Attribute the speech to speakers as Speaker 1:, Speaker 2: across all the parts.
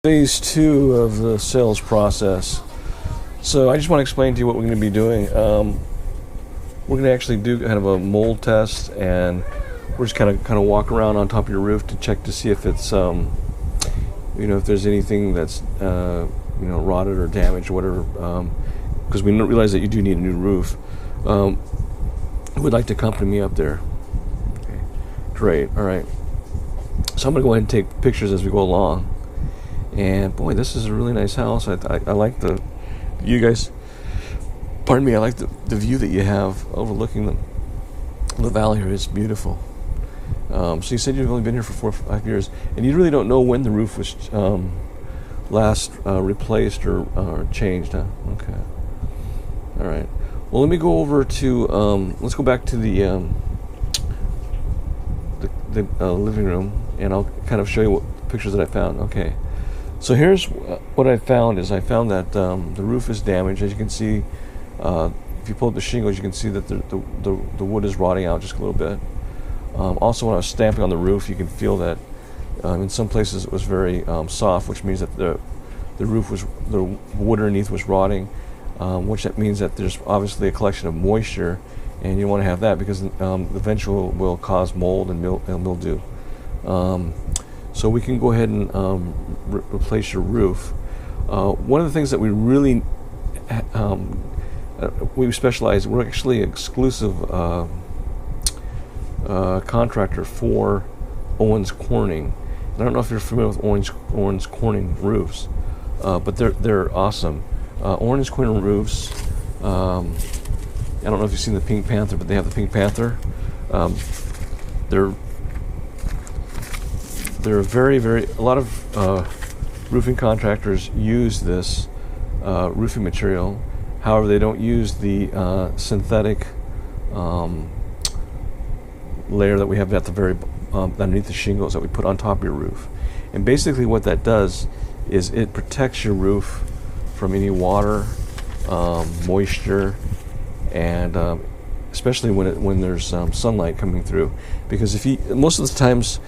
Speaker 1: Phase two of the sales process. So I just want to explain to you what we're going to be doing. We're going to actually do kind of a mold test, and we're just kind of walk around on top of your roof to check to see if it's if there's anything that's rotted or damaged or whatever, because we realize that you do need a new roof. Who would like to accompany me up there? Okay. Great. All right. So I'm going to go ahead and take pictures as we go along. And boy, this is a really nice house. I like the you guys. Pardon me. I like the view that you have overlooking the valley here. It's beautiful. So you said you've only been here for 4 or 5 years, and you really don't know when the roof was last replaced or changed, huh? Okay. All right. Well, let me go over to let's go back to the living room, and I'll kind of show you what pictures that I found. Okay. So here's what I found that the roof is damaged. As you can see, if you pull up the shingles, you can see that the wood is rotting out just a little bit. Also, when I was stamping on the roof, you can feel that in some places it was very soft, which means that the wood underneath was rotting, which that means that there's obviously a collection of moisture, and you don't want to have that because eventually will cause mold and mildew. So we can go ahead and replace your roof. One of the things that we really we specialize, we're actually an exclusive contractor for Owens Corning. I don't know if you're familiar with Owens Corning roofs, but they're awesome. Owens Corning roofs. I don't know if you've seen the Pink Panther, but they have the Pink Panther. They're very, a lot of roofing contractors use this roofing material. However, they don't use the synthetic layer that we have at the very underneath the shingles that we put on top of your roof. And basically what that does is it protects your roof from any water, moisture, and especially when there's sunlight coming through. Because most of the times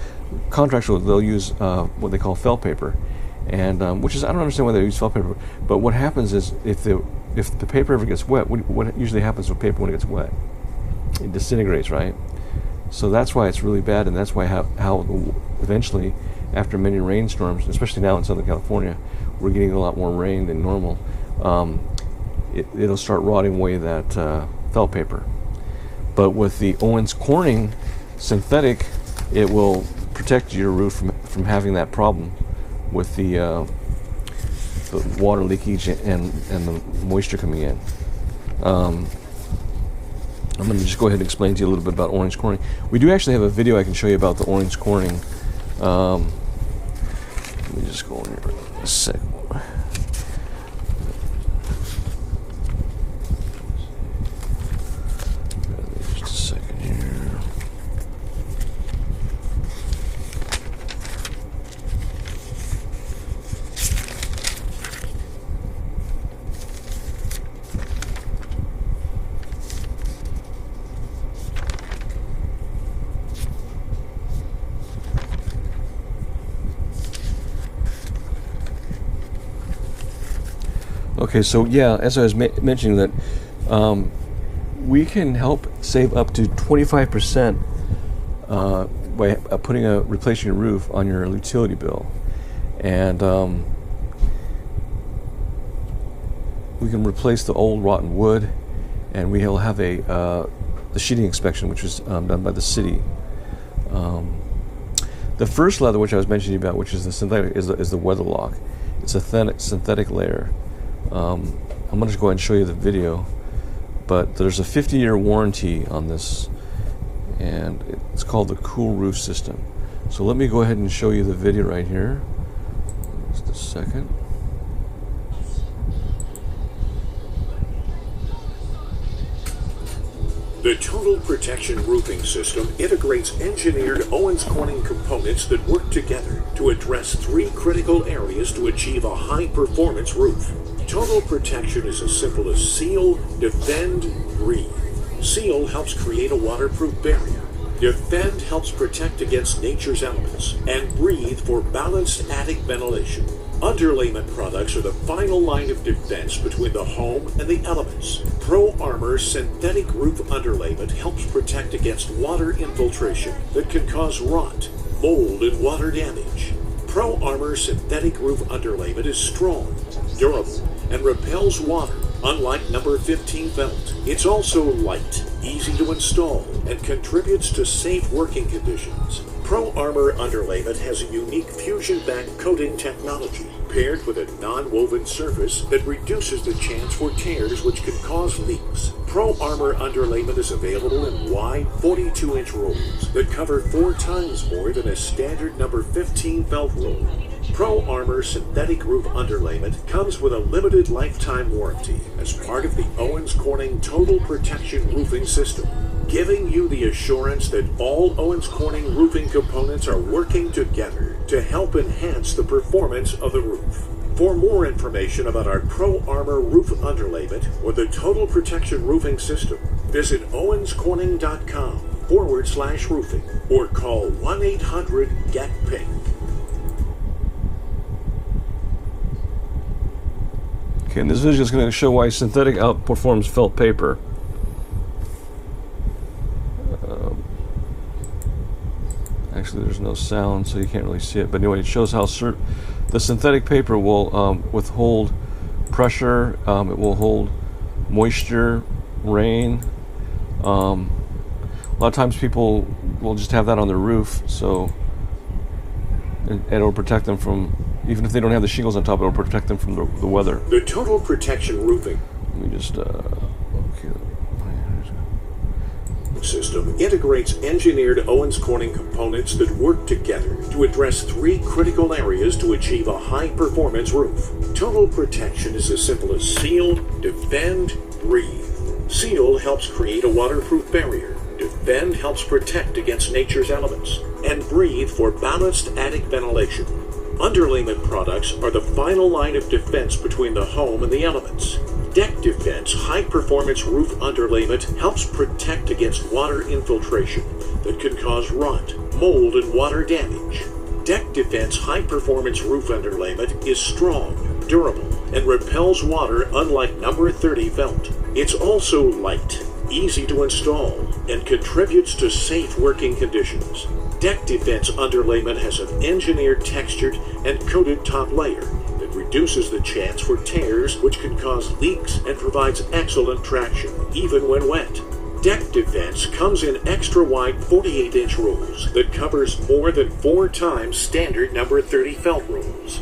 Speaker 1: contractors, they'll use what they call felt paper, and which is, I don't understand why they use felt paper, but what happens is if the paper ever gets wet, what usually happens with paper when it gets wet? It disintegrates, right? So that's why it's really bad, and that's why how eventually, after many rainstorms, especially now in Southern California, we're getting a lot more rain than normal, it'll start rotting away that felt paper. But with the Owens Corning synthetic, it will protect your roof from having that problem with the water leakage and the moisture coming in. I'm going to just go ahead and explain to you a little bit about Owens Corning. We do actually have a video I can show you about the Owens Corning. Let me just go in here a second. Okay, so yeah, as I was mentioning that we can help save up to 25% by replacing your roof on your utility bill, and we can replace the old rotten wood, and we'll have the sheeting inspection, which was done by the city. The first leather, which I was mentioning about, which is the synthetic, is the Weatherlock. It's a synthetic layer. I'm going to just go ahead and show you the video, but there's a 50-year warranty on this, and it's called the Cool Roof System. So let me go ahead and show you the video right here. Just a second.
Speaker 2: The Total Protection Roofing System integrates engineered Owens Corning components that work together to address 3 critical areas to achieve a high-performance roof. Total protection is as simple as seal, defend, breathe. Seal helps create a waterproof barrier. Defend helps protect against nature's elements, and breathe for balanced attic ventilation. Underlayment products are the final line of defense between the home and the elements. Pro Armor synthetic roof underlayment helps protect against water infiltration that can cause rot, mold, and water damage. Pro Armor synthetic roof underlayment is strong, durable, and repels water, unlike number 15 felt. It's also light, easy to install, and contributes to safe working conditions. Pro Armor underlayment has a unique fusion-back coating technology paired with a non-woven surface that reduces the chance for tears which can cause leaks. Pro Armor underlayment is available in wide 42-inch rolls that cover 4 times more than a standard number 15 felt roll. Pro Armor synthetic roof underlayment comes with a limited lifetime warranty as part of the Owens Corning Total Protection Roofing System, giving you the assurance that all Owens Corning roofing components are working together to help enhance the performance of the roof. For more information about our Pro Armor roof underlayment or the Total Protection Roofing System, visit owenscorning.com/roofing or call 1-800-GET-PINK.
Speaker 1: Okay, and this video is going to show why synthetic outperforms felt paper. Actually, there's no sound, so you can't really see it. But anyway, it shows how the synthetic paper will withhold pressure. It will hold moisture, rain. A lot of times people will just have that on their roof, so it'll protect them from, even if they don't have the shingles on top, it'll protect them from the weather.
Speaker 2: The Total Protection Roofing
Speaker 1: Let me just, okay.
Speaker 2: System integrates engineered Owens Corning components that work together to address 3 critical areas to achieve a high-performance roof. Total protection is as simple as seal, defend, breathe. Seal helps create a waterproof barrier. Defend helps protect against nature's elements. And breathe for balanced attic ventilation. Underlayment products are the final line of defense between the home and the elements. Deck Defense high-performance roof underlayment helps protect against water infiltration that can cause rot, mold, and water damage. Deck Defense high-performance roof underlayment is strong, durable, and repels water unlike number 30 felt. It's also light, easy to install, and contributes to safe working conditions. Deck Defense underlayment has an engineered textured and coated top layer that reduces the chance for tears which can cause leaks and provides excellent traction, even when wet. Deck Defense comes in extra wide 48-inch rolls that covers more than 4 times standard number 30 felt rolls.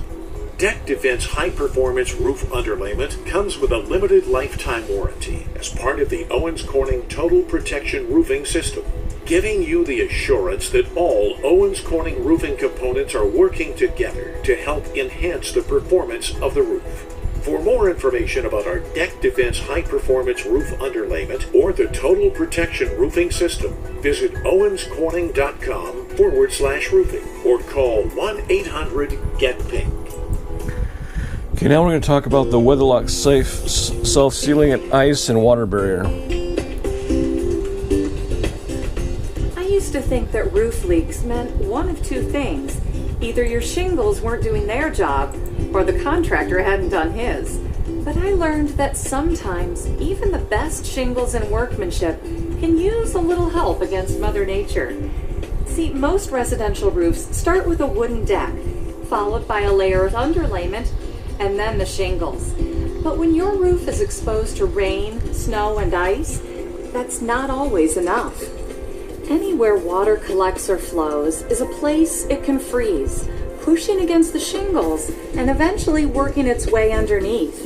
Speaker 2: Deck Defense high-performance roof underlayment comes with a limited lifetime warranty as part of the Owens Corning Total Protection Roofing System, giving you the assurance that all Owens Corning roofing components are working together to help enhance the performance of the roof. For more information about our Deck Defense high-performance roof underlayment or the Total Protection Roofing System, visit owenscorning.com/roofing or call 1-800-GET-PINK.
Speaker 1: Okay, now we're going to talk about the Weatherlock Safe Self-Sealing and Ice and Water Barrier.
Speaker 3: I used to think that roof leaks meant one of 2 things. Either your shingles weren't doing their job, or the contractor hadn't done his. But I learned that sometimes even the best shingles and workmanship can use a little help against Mother Nature. See, most residential roofs start with a wooden deck, followed by a layer of underlayment, and then the shingles. But when your roof is exposed to rain, snow, and ice, that's not always enough. Anywhere water collects or flows is a place it can freeze, pushing against the shingles and eventually working its way underneath.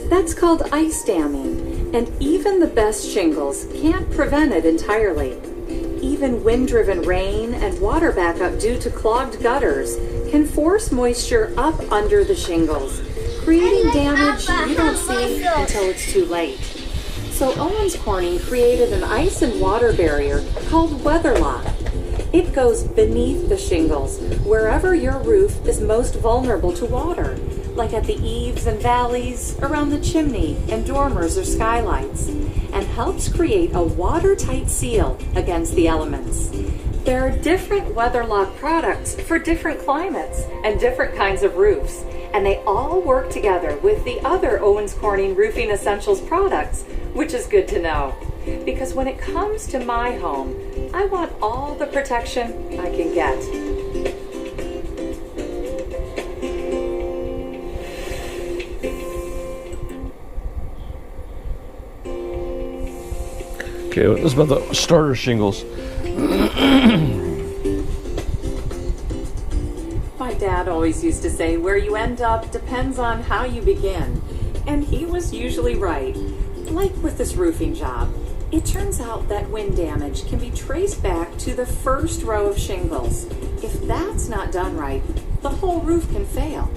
Speaker 3: That's called ice damming, and even the best shingles can't prevent it entirely. Even wind-driven rain and water backup due to clogged gutters can force moisture up under the shingles, creating damage you don't see until it's too late. So Owens Corning created an ice and water barrier called Weatherlock. It goes beneath the shingles, wherever your roof is most vulnerable to water, like at the eaves and valleys, around the chimney and dormers or skylights, and helps create a watertight seal against the elements. There are different Weatherlock products for different climates and different kinds of roofs, and they all work together with the other Owens Corning Roofing Essentials products, which is good to know. Because when it comes to my home, I want all the protection I can get.
Speaker 1: Okay, this is about the starter shingles.
Speaker 3: My dad always used to say, where you end up depends on how you begin. And he was usually right. Like with this roofing job, it turns out that wind damage can be traced back to the first row of shingles. If that's not done right, the whole roof can fail.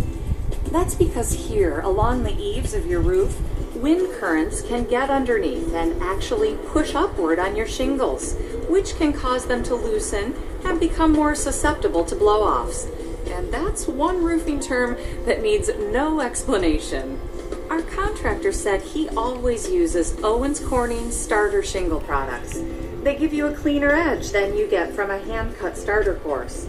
Speaker 3: That's because here, along the eaves of your roof, wind currents can get underneath and actually push upward on your shingles, which can cause them to loosen and become more susceptible to blow-offs. And that's one roofing term that needs no explanation. Our contractor said he always uses Owens Corning starter shingle products. They give you a cleaner edge than you get from a hand-cut starter course.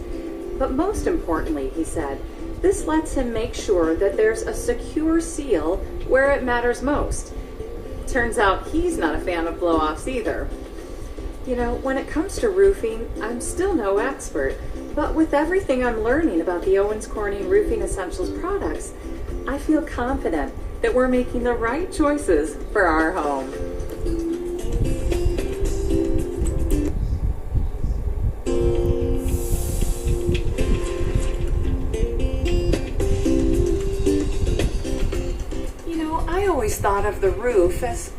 Speaker 3: But most importantly, he said, this lets him make sure that there's a secure seal where it matters most. Turns out he's not a fan of blow-offs either. You know, when it comes to roofing, I'm still no expert, but with everything I'm learning about the Owens Corning Roofing Essentials products, I feel confident that we're making the right choices for our home. You know, I always thought of the roof as